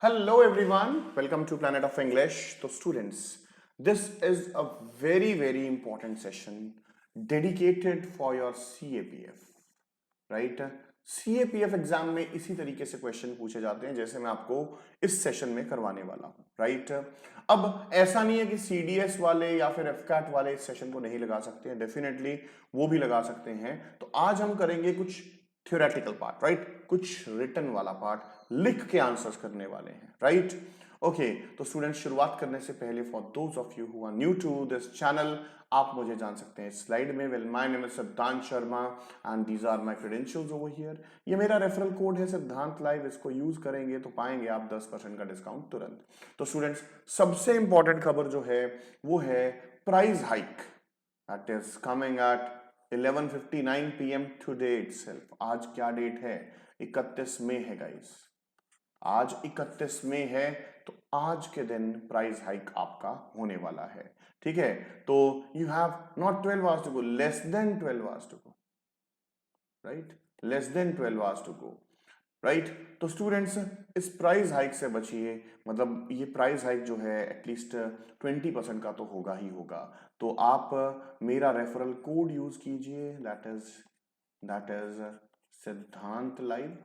Hello everyone, welcome to Planet of English. So students, this is a very important session dedicated for your CAPF, right? CAPF exam में इसी तरीके से question पूछे जाते हैं जैसे मैं आपको इस सेशन में करवाने वाला हूं, राइट? अब ऐसा नहीं है कि CDS वाले या फिर FCAT वाले इस सेशन को नहीं लगा सकते हैं, डेफिनेटली वो भी लगा सकते हैं। तो आज हम करेंगे कुछ थ्योरेटिकल पार्ट, राइट? कुछ रिटन वाला पार्ट, लिख के आंसर्स करने वाले हैं, राइट? ओके, तो स्टूडेंट्स शुरुआत करने से पहले for those of you who are new to this channel, आप मुझे जान सकते हैं स्लाइड में। Well, my name is Siddhant Sharma and these are my credentials over here. ये मेरा रेफरल कोड है सिद्धांत लाइव, इसको यूज करेंगे तो पाएंगे आप 10% का डिस्काउंट तुरंत। तो स्टूडेंट्स, सबसे इंपॉर्टेंट खबर जो है वो है price hike that is coming at 11:59 PM today itself. आज क्या डेट है? 31 मई है गाइस। आज 31 मई है, तो आज के दिन प्राइस हाइक आपका होने वाला है, ठीक है? तो you have not 12 hours to go, less than 12 hours to go, right? Less than 12 hours to go, right? तो स्टूडेंट्स, इस प्राइस हाइक से बचिए। मतलब ये प्राइस हाइक जो है एटलीस्ट 20% का तो होगा ही होगा। तो आप मेरा रेफरल कोड यूज कीजिए, दैट इज सिद्धांत लाइव,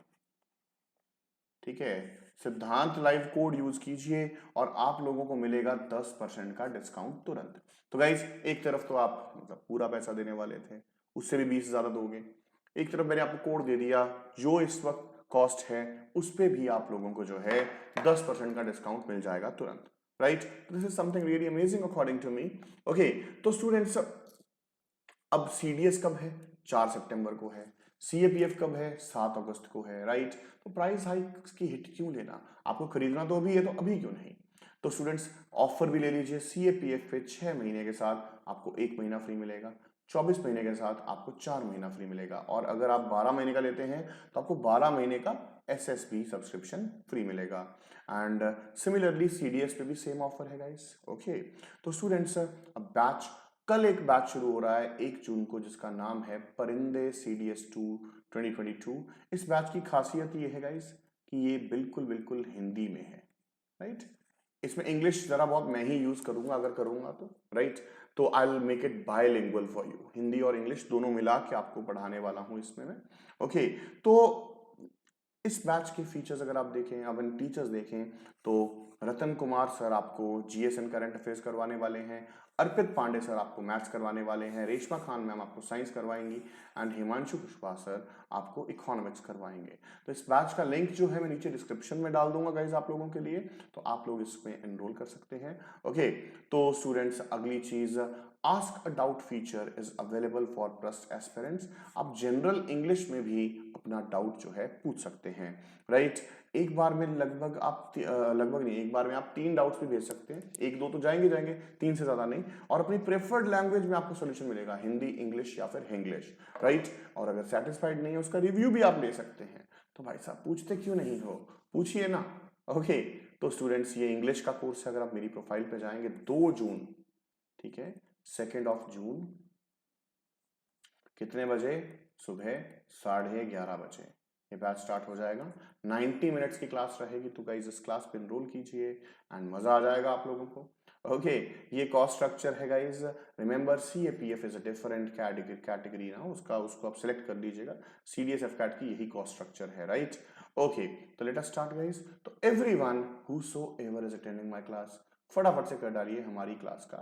ठीक है? सिद्धांत लाइव कोड यूज कीजिए और आप लोगों को मिलेगा 10% का डिस्काउंट तुरंत। तो गाइज, एक तरफ तो आप मतलब पूरा पैसा देने वाले थे, उससे भी 20 ज्यादा दोगे। एक तरफ मैंने आपको कोड दे दिया, जो इस वक्त कॉस्ट है उस पे भी आप लोगों को जो है 10% का डिस्काउंट मिल जाएगा तुरंत, right? This is something really amazing according to me. Okay, तो स्टूडेंट्स, अब CDS कब है? 4 सितंबर को है। CAPF कब है? 7 अगस्त को है, राइट? तो प्राइस हाइक की हिट क्यों लेना? आपको खरीदना तो अभी है, तो अभी क्यों नहीं? तो स्टूडेंट्स, ऑफर भी ले लीजिए। CAPF पे 6 महीने के साथ आपको 1 महीना फ्री मिलेगा, 24 महीने के साथ आपको 4 महीना फ्री मिलेगा, और अगर आप 12 महीने का लेते हैं तो आपको 12 महीने का SSB सब्सक्रिप्शन फ्री मिलेगा। एंड सिमिलरली CDS पे भी सेम ऑफर है गाइस। ओके, तो स्टूडेंट्स, अब बैच, कल एक बैच शुरू हो रहा है 1 जून को, जिसका नाम है परिंदे CDS2 2022। इस बैच की खासियत ये है गाइस कि ये बिल्कुल हिंदी में है, राइट? इसमें इंग्लिश जरा बहुत मैं ही यूज करूंगा अगर करूंगा तो, राइट? तो I will make it bilingual for you, Hindi और इंग्लिश दोनों मिला के आपको पढ़ाने वाला हूं इसमें मैं। ओके, तो इस बैच के फीचर्स अगर आप देखें, अब इन टीचर्स देखें, तो रतन कुमार सर आपको GS एंड करंट अफेयर्स करवाने वाले हैं, अर्पित पांडे सर आपको मैथ्स करवाने वाले हैं, रेशमा खान मैम आपको साइंस करवाएंगी, एंड हिमांशु कुशवाहा सर आपको इकोनॉमिक्स करवाएंगे। तो इस बैच का लिंक जो है मैं नीचे डिस्क्रिप्शन में डाल दूंगा गाइज आप लोगों के लिए, तो आप लोग इसमें एनरोल कर सकते हैं। ओके, तो स्टूडेंट्स, अगली चीज, ask a doubt feature is available for trust aspirants. आप जनरल इंग्लिश में भी अपना डाउट जो है पूछ सकते हैं, राइट? एक बार में लगभग आप लगभग नहीं, एक बार में आप 3 डाउट्स भी भेज सकते हैं। 1-2 तो जाएंगे, 3 से ज्यादा नहीं। और अपनी प्रेफर्ड लैंग्वेज में आपको सोल्यूशन मिलेगा, हिंदी, इंग्लिश या फिर हिंग्लिश, राइट? और अगर सेटिस्फाइड नहीं है, उसका रिव्यू भी आप ले सकते हैं। तो भाई साहब, पूछते क्यों नहीं हो? पूछिए ना। ओके, तो स्टूडेंट्स, ये इंग्लिश का कोर्स है। अगर आप मेरी प्रोफाइल पे जाएंगे 2 जून, ठीक है, 2 जून, कितने बजे? सुबह 11:30 बजे ये बैच स्टार्ट हो जाएगा। 90 मिनट्स की क्लास रहेगी, तो गाइज इस क्लास पे एनरोल कीजिए एंड मजा आ जाएगा आप लोगों को। ओके, ये कॉस्ट स्ट्रक्चर है guys. Remember, CAPF is a different category ना, उसको आप सिलेक्ट कर लीजिएगा। CDS FCAT की यही कॉस्ट स्ट्रक्चर है, राइट? ओके, तो लेट अस स्टार्ट गाइज। तो everyone whosoever is attending my class, फटाफट से कर डालिए हमारी क्लास का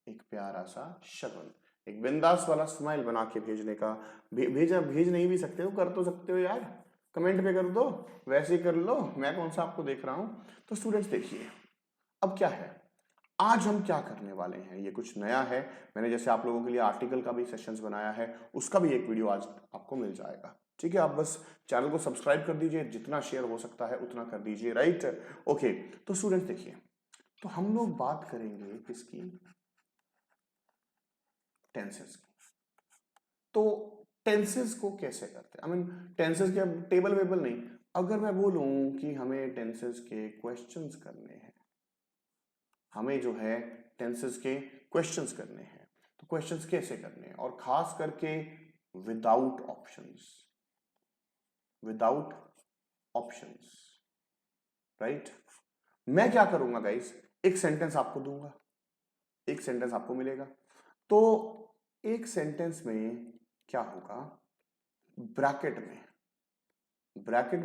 एक प्यारा सा शगुन, एक बिंदास वाला स्माइल बना के भेजने का। भेज नहीं भी सकते हो, कर तो सकते हो यार, कमेंट पे कर दो, वैसे ही कर लो, मैं कौन सा आपको देख रहा हूं। तो स्टूडेंट्स देखिए, अब क्या है, आज हम क्या करने वाले हैं, ये कुछ नया है। मैंने जैसे आप लोगों के लिए आर्टिकल का भी सेशंस बनाया है, उसका भी एक वीडियो आज आपको मिल जाएगा, ठीक है? आप बस चैनल को सब्सक्राइब कर दीजिए, जितना शेयर हो सकता है उतना कर दीजिए, राइट? ओके, तो स्टूडेंट्स देखिए, तो हम लोग बात करेंगे किसकी? टेंसेस की। तो टेंसेस को कैसे करते हैं? आई मीन टेंसेस के टेबल वेबल नहीं, अगर मैं बोलूं कि हमें टेंसेस के क्वेश्चंस करने हैं, हमें जो है टेंसेस के क्वेश्चंस करने हैं, तो क्वेश्चंस कैसे करने हैं? और खास करके without options, without options, right? मैं क्या करूंगा गाइस, एक सेंटेंस आपको दूंगा, एक सेंटेंस आपको मिलेगा, तो एक सेंटेंस में क्या होगा, ब्रैकेट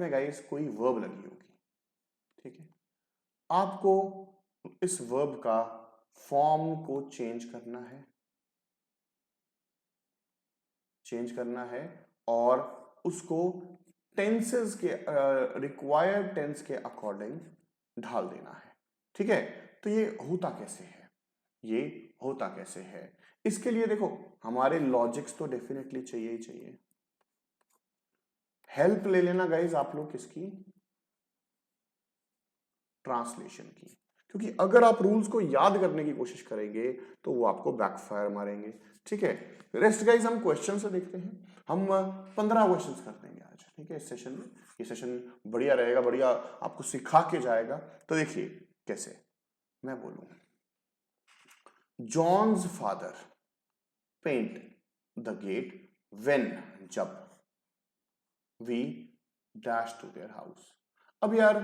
में गाइस कोई वर्ब लगी होगी, ठीक है। आपको इस वर्ब का फॉर्म को चेंज करना है और उसको टेंसेस के रिक्वायर्ड टेंस के अकॉर्डिंग ढाल देना है, ठीक है। तो ये होता कैसे है, ये होता कैसे है, इसके लिए देखो हमारे लॉजिक्स तो डेफिनेटली चाहिए ही चाहिए। हेल्प ले लेना गाइज आप लोग किसकी, ट्रांसलेशन की, क्योंकि अगर आप रूल्स को याद करने की कोशिश करेंगे तो वो आपको बैकफायर मारेंगे, ठीक है। रेस्ट गाइज हम क्वेश्चन से देखते हैं, हम 15 क्वेश्चंस कर देंगे आज, ठीक है, इस सेशन में। ये सेशन बढ़िया रहेगा, बढ़िया आपको सिखा के जाएगा। तो देखिए कैसे, मैं बोलूं, John's father paint the gate when, जब we dash to their house. अब यार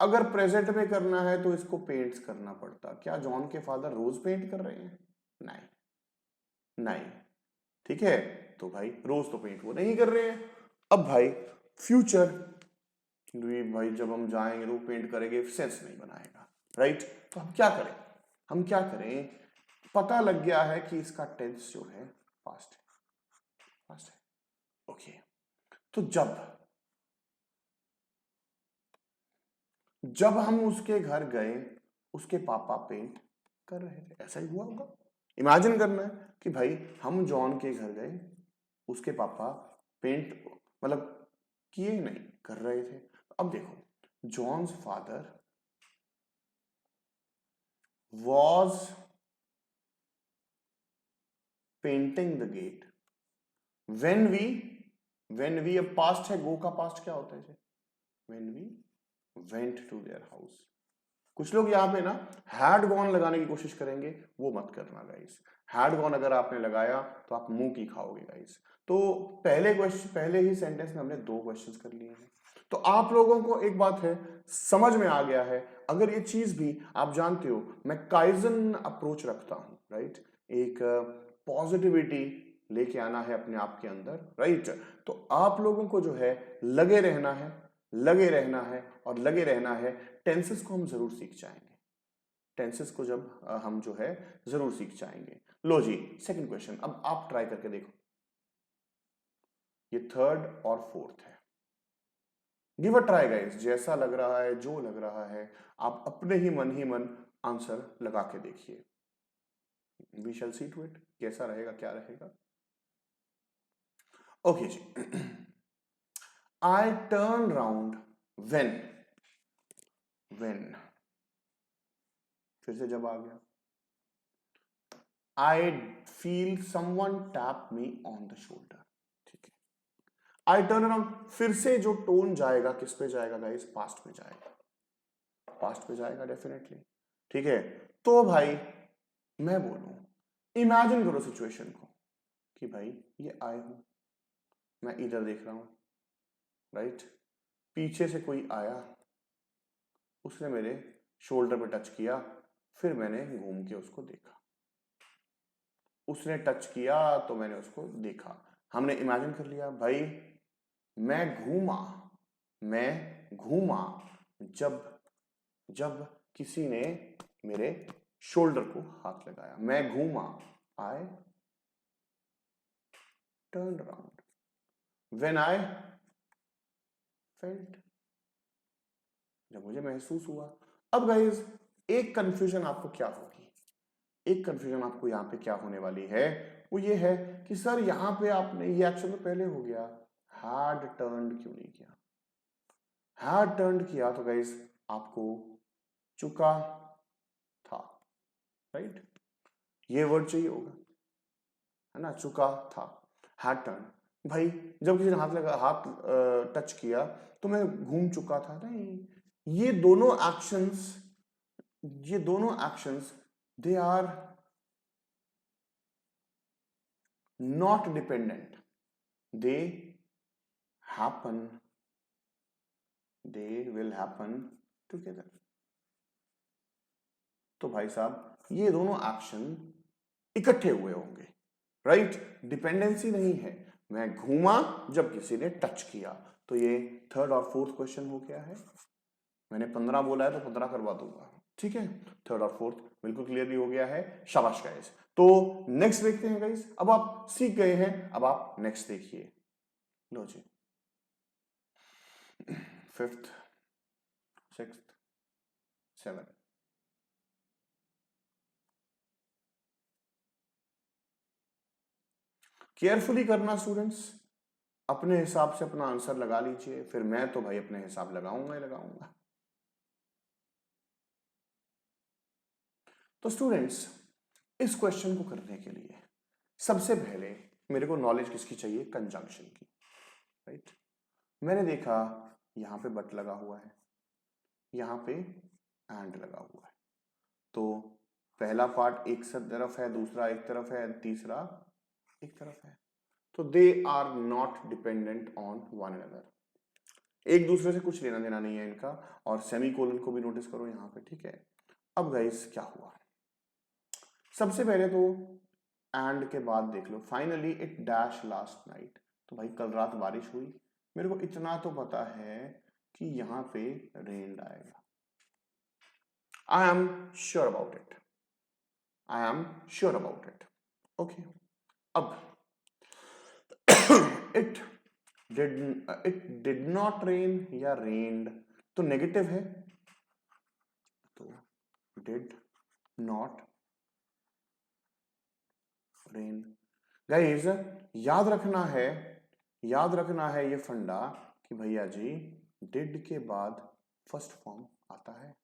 अगर प्रेजेंट में करना है तो इसको पेंट्स करना पड़ता, क्या जॉन के फादर रोज पेंट कर रहे हैं, नहीं नहीं, ठीक है। तो भाई रोज तो पेंट वो नहीं कर रहे हैं। अब भाई फ्यूचर, भाई जब हम जाएंगे तो पेंट करेंगे, सेंस नहीं बनाएगा, राइट। तो हम क्या करें, हम क्या करें, पता लग गया है कि इसका टेंस जो है पास्ट है, पास्ट है, ओके। तो जब हम उसके घर गए उसके पापा पेंट कर रहे थे, ऐसा ही हुआ होगा। इमेजिन करना है कि भाई हम जॉन के घर गए, उसके पापा पेंट मतलब किए ही नहीं, कर रहे थे। अब देखो, John's father was painting the gate when we, अब पास्ट है, गो का पास्ट क्या होता है, when we went to their house. कुछ लोग यहाँ पे ना हैड गॉन लगाने की कोशिश करेंगे, वो मत करना गाइस। हैड गॉन अगर आपने लगाया तो आप मुंह की खाओगे गाइस। तो पहले ही सेंटेंस में हमने 2 क्वेश्चंस कर लिए हैं। तो आप लोगों को एक बात है, समझ में आ गया है। अगर ये चीज भी आप जानते हो, मैं काइजन अप्रोच रखता हूं, राइट। एक पॉजिटिविटी लेके आना है अपने आप के अंदर, राइट। तो आप लोगों को जो है लगे रहना है, लगे रहना है और लगे रहना है। टेंसेस को हम जरूर सीख जाएंगे, टेंसेस को जब हम जो है जरूर सीख जाएंगे। लो जी, सेकंड क्वेश्चन अब आप ट्राई करके देखो, ये थर्ड और फोर्थ है। गिव अ ट्राई गाइस, जैसा लग रहा है, जो लग रहा है, आप अपने ही मन आंसर लगा के देखिए। We shall see to it, कैसा रहेगा, क्या रहेगा। ओके जी। आई टर्न राउंड व्हेन, फिर से जब आ गया। I feel someone tap me on the shoulder, ठीक है। आई टर्न अराउंड, फिर से जो टोन जाएगा किस पे जाएगा गाइस, पास्ट में जाएगा, पास्ट में जाएगा डेफिनेटली, ठीक है। तो भाई मैं बोलूं, इमेजिन करो सिचुएशन को कि भाई ये आए हूं, मैं इधर देख रहा हूं, राइट। पीछे से कोई आया, उसने मेरे शोल्डर पे टच किया, फिर मैंने घूम के उसको देखा, उसने टच किया तो मैंने उसको देखा। हमने इमेजिन कर लिया भाई, मैं घूमा जब जब किसी ने मेरे शोल्डर को हाथ लगाया, मैं घूमा, I turn around when I felt, जब मुझे महसूस हुआ। अब गाइस एक कंफ्यूजन आपको क्या होगी, एक कंफ्यूजन आपको यहां पे क्या होने वाली है, वो ये है कि सर यहां पे आपने ये एक्शन तो पहले हो गया, हैड टर्न्ड क्यों नहीं किया। हैड टर्न्ड किया तो गाइस आपको चुका था, राइट। ये वर्ड चाहिए होगा, है ना, चुका था, हैड टर्न। भाई जब किसी ने हाथ टच किया तो मैं घूम चुका था, नहीं। ये दोनों एक्शंस, ये दोनों actions they are not dependent, they happen, they will happen together, तो भाई साहब ये दोनों एक्शन इकट्ठे हुए होंगे, राइट? डिपेंडेंसी नहीं है, मैं घूमा जब किसी ने टच किया, तो ये थर्ड और फोर्थ क्वेश्चन हो गया है। मैंने 15 बोला है तो 15 करवा दूंगा, ठीक है? थर्ड और फोर्थ बिल्कुल क्लियरली हो गया है, शाबाश गाइस। तो नेक्स्ट देखते हैं गाइस, अब आप सीख गए हैं, अब आप नेक्स्ट देखिए। लो जी, फिफ्थ, सिक्स्थ, सेवन। केयरफुली करना स्टूडेंट्स, अपने हिसाब से अपना आंसर लगा लीजिए, फिर मैं तो भाई अपने हिसाब लगाऊंगा ही लगाऊंगा। तो स्टूडेंट्स, इस क्वेश्चन को करने के लिए सबसे पहले मेरे को नॉलेज किसकी चाहिए? कंजंक्शन की, राइट? मैंने देखा यहां पे बट लगा हुआ है, यहां पे एंड लगा हुआ है, तो पहला पार्ट एक तरफ है, दूसरा एक तरफ है, तीसरा एक तरफ है, तो they are not dependent on one another, एक दूसरे से कुछ लेना देना नहीं है इनका। और सेमीकोलन को भी नोटिस करो यहां पे, ठीक है? अब गाइस क्या हुआ, सबसे पहले तो एंड के बाद देख लो, finally it dash last night, तो भाई कल रात बारिश हुई, मेरे को इतना तो पता है कि यहां पे रेन आएगा, I am sure about it, I am sure about it, okay. अब इट डिड नॉट रेन या रेन्ड, तो नेगेटिव है, तो डिड नॉट रेन। गाइस याद रखना है, याद रखना है ये फंडा कि भैया जी डिड के बाद फर्स्ट फॉर्म आता है,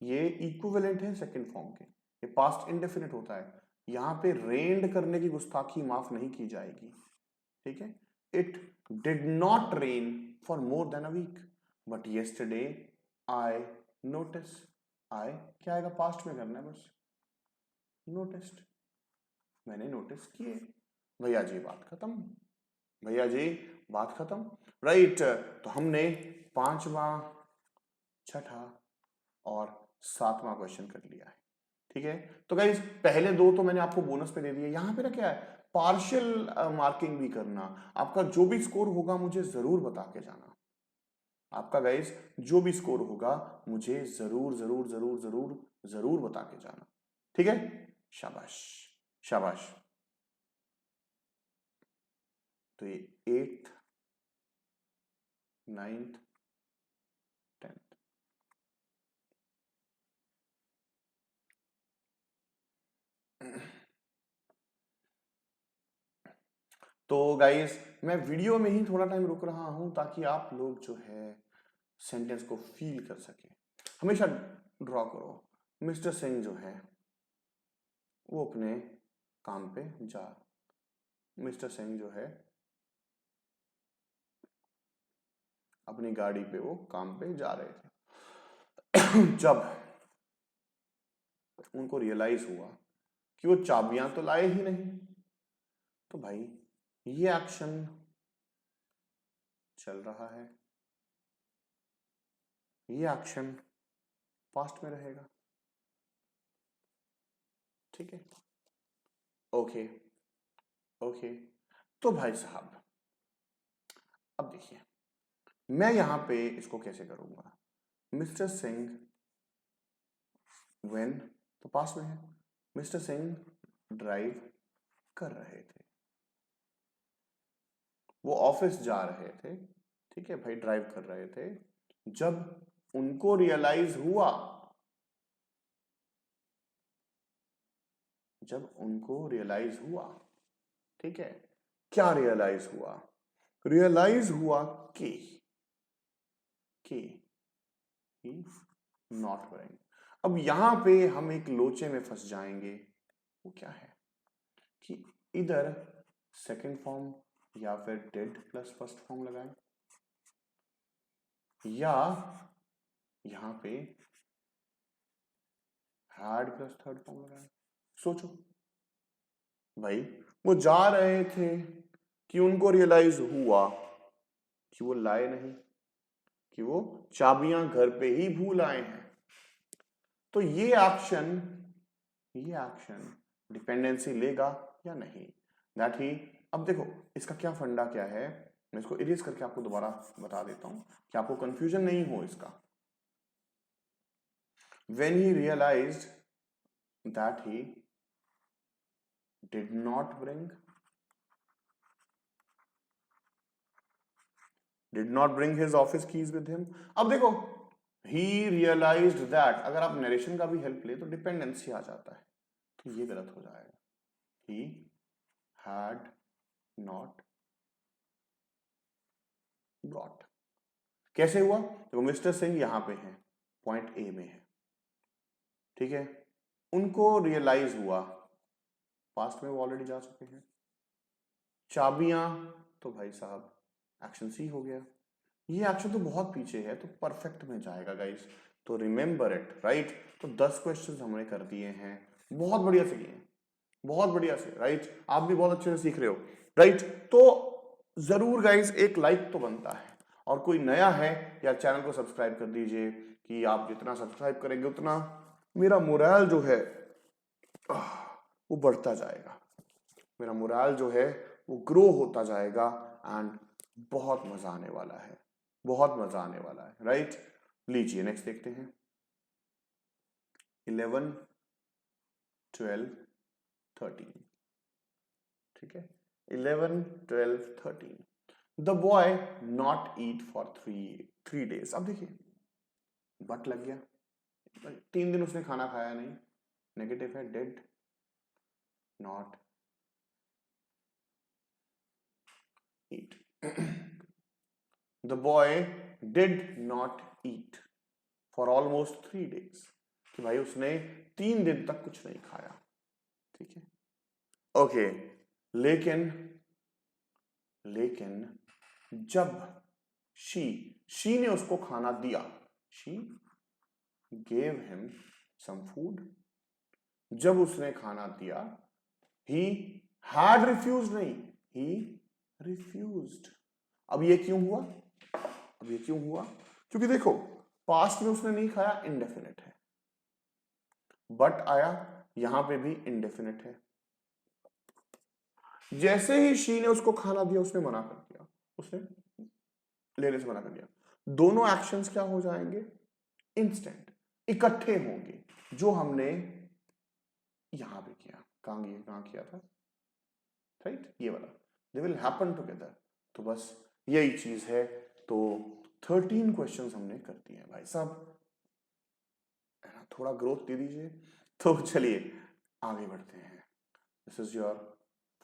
ये इक्विवेलेंट है सेकंड फॉर्म के, ये पास्ट इंडेफिनिट होता है, यहां पे रेन्ड करने की गुस्ताखी माफ नहीं की जाएगी, ठीक है? It did not rain for more than a week, but yesterday I notice, I क्या आएगा? पास्ट में करना है बस, नोटिस्ड, मैंने नोटिस किए, भैया जी बात खत्म, भैया जी बात खत्म, राइट? तो हमने पांचवा, छठा और सातवां क्वेश्चन कर लिया है, ठीक है? तो गाइस पहले दो तो मैंने आपको बोनस पे दे दिया, यहां पे ना क्या है, पार्शियल मार्किंग भी करना, आपका जो भी स्कोर होगा मुझे जरूर बता के जाना, आपका गाइस जो भी स्कोर होगा मुझे जरूर जरूर जरूर जरूर जरूर बता के जाना, ठीक है? शाबाश शाबाश। तो ये 8th, 9th, 10th, तो गाइस मैं वीडियो में ही थोड़ा टाइम रुक रहा हूं ताकि आप लोग जो है सेंटेंस को फील कर सके। हमेशा ड्रॉ करो, मिस्टर सिंह जो है वो अपने काम पे जा, मिस्टर सिंह जो है अपनी गाड़ी पे वो काम पे जा रहे थे जब उनको रियलाइज हुआ कि वो चाबियां तो लाए ही नहीं, तो भाई ये एक्शन चल रहा है, ये एक्शन पास्ट में रहेगा, ठीक है? Okay okay. तो भाई साहब अब देखिए मैं यहां पे इसको कैसे करूंगा, मिस्टर सिंह व्हेन, तो पास्ट में है, मिस्टर सिंह ड्राइव कर रहे थे, वो ऑफिस जा रहे थे, ठीक है भाई, ड्राइव कर रहे थे, जब उनको रियलाइज हुआ, जब उनको रियलाइज हुआ, ठीक है? क्या रियलाइज हुआ? रियलाइज हुआ कि नॉट करेंगे। अब यहां पे हम एक लोचे में फंस जाएंगे, वो क्या है कि इधर सेकंड फॉर्म या फिर डिड प्लस फर्स्ट फॉर्म लगाएं, या यहां पे हैड प्लस थर्ड फॉर्म लगाएं। सोचो भाई, वो जा रहे थे कि उनको रियलाइज हुआ कि वो लाए नहीं, कि वो चाबियां घर पे ही भूल आए हैं, तो ये एक्शन डिपेंडेंसी लेगा या नहीं, दैट ही। अब देखो इसका क्या फंडा क्या है, मैं इसको इरेज करके आपको दोबारा बता देता हूं कि आपको कंफ्यूजन नहीं हो इसका। When he realised that he did not bring his office keys with him. अब देखो ही रियलाइज्ड दैट, अगर आप नरेशन का भी हेल्प ले तो डिपेंडेंसी आ जाता है, तो ये गलत हो जाएगा। He had not brought. कैसे हुआ, देखो मिस्टर सिंह यहां पे है, पॉइंट ए में है, ठीक है, उनको रियलाइज हुआ, पास्ट में वो ऑलरेडी जा चुके हैं। चाबियां, तो भाई साहब एक्शन सी हो गया, ये एक्शन तो बहुत पीछे है तो परफेक्ट में जाएगा गाइस, तो रिमेंबर इट, राइट। तो 10 क्वेश्चंस हमने कर दिए हैं, बहुत बढ़िया से किए, बहुत बढ़िया से, राइट। आप भी बहुत अच्छे से सीख रहे हो, राइट। तो जरूर गाइस एक लाइक तो बनता है, और कोई नया है यार चैनल को सब्सक्राइब कर दीजिए, कि आप जितना सब्सक्राइब करेंगे उतना मेरा मोरल जो है वो बढ़ता जाएगा, मेरा मोरल जो है वो ग्रो होता जाएगा, एंड बहुत मजा आने वाला है, बहुत मजा आने वाला है, राइट। लीजिए नेक्स्ट देखते हैं। 11, 12, 13, ठीक है, 11, 12, 13। The boy not eat for three days. अब देखिए बट लग गया, 3 दिन उसने खाना खाया नहीं, नेगेटिव है, did not eat. The boy did not eat for almost 3 days, कि भाई उसने 3 दिन तक कुछ नहीं खाया, ठीक है, ओके। लेकिन जब शी ने उसको खाना दिया, she gave him some food, जब उसने खाना दिया, ही हैड रिफ्यूज नहीं, ही रिफ्यूज्ड। अब ये क्यों हुआ, क्योंकि देखो पास्ट में उसने नहीं खाया, इंडेफिनिट है, बट आया यहां पे भी इंडेफिनिट है, जैसे ही शी ने उसको खाना दिया उसने मना कर दिया, उसने लेने से मना कर दिया, दोनों एक्शंस क्या हो जाएंगे, इंस्टेंट, इकट्ठे होंगे, जो हमने यहां पे किया, कहां किया था, राइट, ये वाला, दे विल हैपन टुगेदर। तो बस यही चीज है, तो 13 क्वेश्चंस हमने कर दिए हैं भाई साहब, थोड़ा ग्रोथ दे दीजिए। तो चलिए आगे बढ़ते हैं। दिस इज योर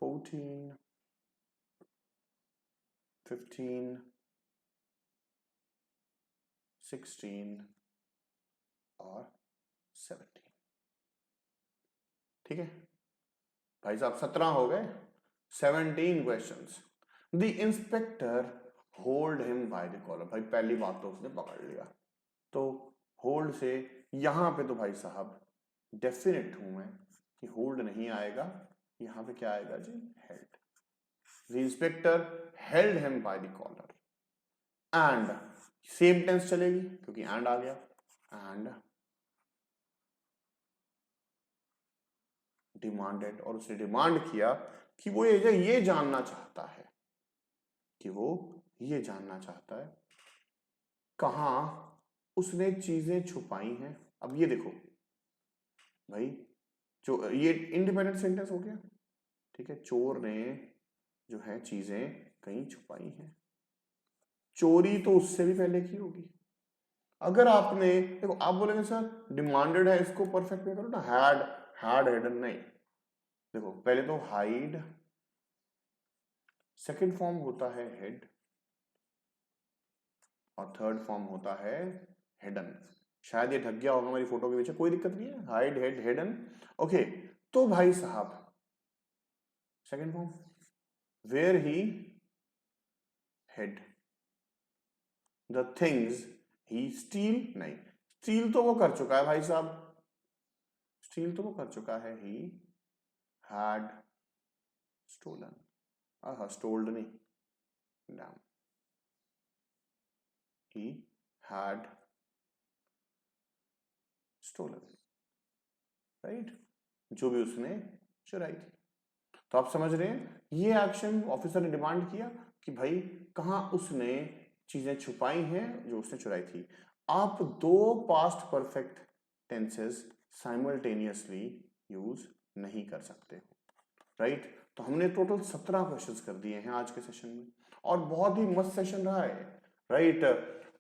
14, 15, 16 और 17, ठीक है भाई साहब, 17 हो गए, 17 questions. The inspector hold him by the collar, भाई पहली बात तो उसने पकड़ लिया, तो होल्ड से यहां पे तो भाई साहब डेफिनेट हूं मैं कि होल्ड नहीं आएगा, यहां पे क्या आएगा जी, held. The inspector held him by the collar, and same tense चलेगी क्योंकि एंड आ गया, एंड डिमांडेड, और उसने डिमांड किया कि वो ये जानना चाहता है, कि वो ये जानना चाहता है कहां उसने चीजें छुपाई हैं। अब ये देखो भाई, जो ये इंडिपेंडेंट सेंटेंस हो गया, ठीक है, चोर ने जो है चीजें कहीं छुपाई हैं, चोरी तो उससे भी पहले की होगी। अगर आपने देखो, आप बोलेंगे सर डिमांडेड है, इसको परफेक्ट में करो ना, हैड हिडन नहीं, देखो पहले तो हाइड, सेकंड फॉर्म होता है हेड, और थर्ड फॉर्म होता है हिडन। शायद ये ढक गया होगा हमारी फोटो के पीछे, कोई दिक्कत नहीं है, हाइड हेड हिडन, ओके। तो भाई साहब second form, where he hid the things he steal नहीं, स्टील तो वो कर चुका है भाई साहब, स्टील तो वो कर चुका है, ही हैड स्टोलन, स्टोल्ड नहीं, dam, he had stolen, right, जो भी उसने चुराई थी। तो आप समझ रहे हैं, ये एक्शन ऑफिसर ने डिमांड किया कि भाई कहाँ उसने चीजें छुपाई हैं जो उसने चुराई थी। आप दो past perfect tenses simultaneously use नहीं कर सकते, राइट। तो हमने टोटल 17 क्वेश्चंस कर दिए हैं आज के सेशन में, और बहुत ही मस्त सेशन रहा है, राइट।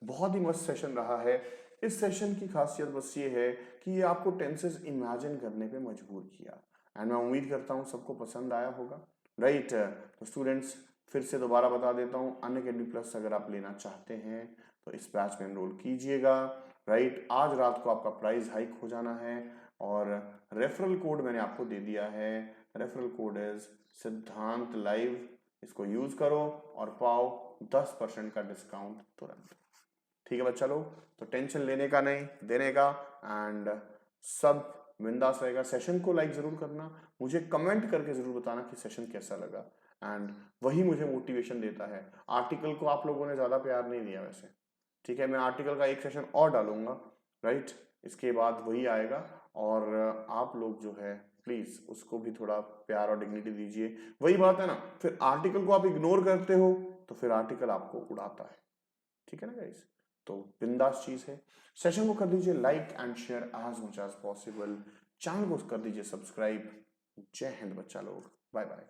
बहुत ही मस्त सेशन रहा है। इस सेशन की खासियत बस ये है कि ये आपको टेंसेस इमेजिन करने पे मजबूर किया, एंड मैं उम्मीद करता हूँ सबको पसंद आया होगा, राइट। तो स्टूडेंट्स, फिर से दोबारा बता देता हूँ, अनअकैडमी प्लस अगर आप लेना चाहते हैं तो इस बैच में एनरोल कीजिएगा, राइट। आज रात को आपका प्राइस हाइक हो जाना है, और रेफरल कोड मैंने आपको दे दिया है। रेफरल कोड इज सिद्धांत लाइव। इसको यूज करो और पाओ 10% का डिस्काउंट तुरंत। ठीक है बच्चा लोग, तो टेंशन लेने का नहीं, देने का, एंड सब बिंदास रहेगा। सेशन को लाइक जरूर करना, मुझे कमेंट करके जरूर बताना कि सेशन कैसा लगा, एंड वही मुझे मोटिवेशन देता है। आर्टिकल को आप लोगों ने ज्यादा प्यार नहीं दिया वैसे, ठीक है। मैं आर्टिकल का एक सेशन और डालूंगा, राइट, इसके बाद वही आएगा, और आप लोग जो है प्लीज उसको भी थोड़ा प्यार और डिग्निटी दीजिए। वही बात है ना, फिर आर्टिकल को आप इग्नोर करते हो तो फिर आर्टिकल आपको उड़ाता है, ठीक है ना गाइस। तो बिंदास चीज है। सेशन को कर दीजिए like and share as much as possible, channel को कर दीजिए सब्सक्राइब। जय हिंद बच्चा लोग, बाय बाय।